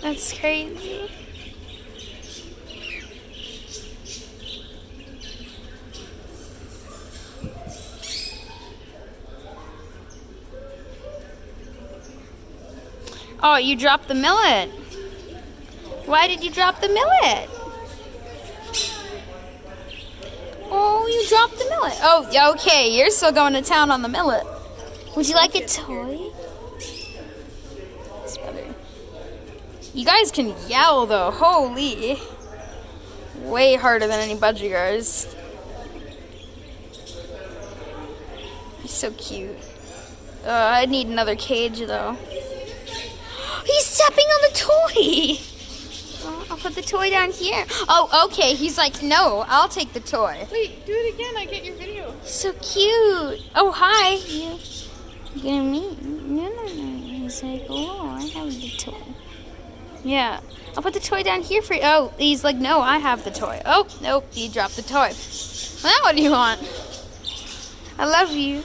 That's crazy. Oh, you dropped the millet. Why did you drop the millet? Oh, you dropped the millet. Oh, okay. You're still going to town on the millet. Would you like a toy? It's better. You guys can yell, though. Holy. Way harder than any budgie guys. You're so cute. I need another cage, though. He's stepping on the toy. Well, I'll put the toy down here. Oh, okay. He's like, no, I'll take the toy. Wait, do it again. I get your video. So cute. Oh, hi. You're gonna meet? No. He's like, oh, I have the toy. Yeah. I'll put the toy down here for you. Oh, he's like, no, I have the toy. Oh, nope. He dropped the toy. Now what do you want? I love you.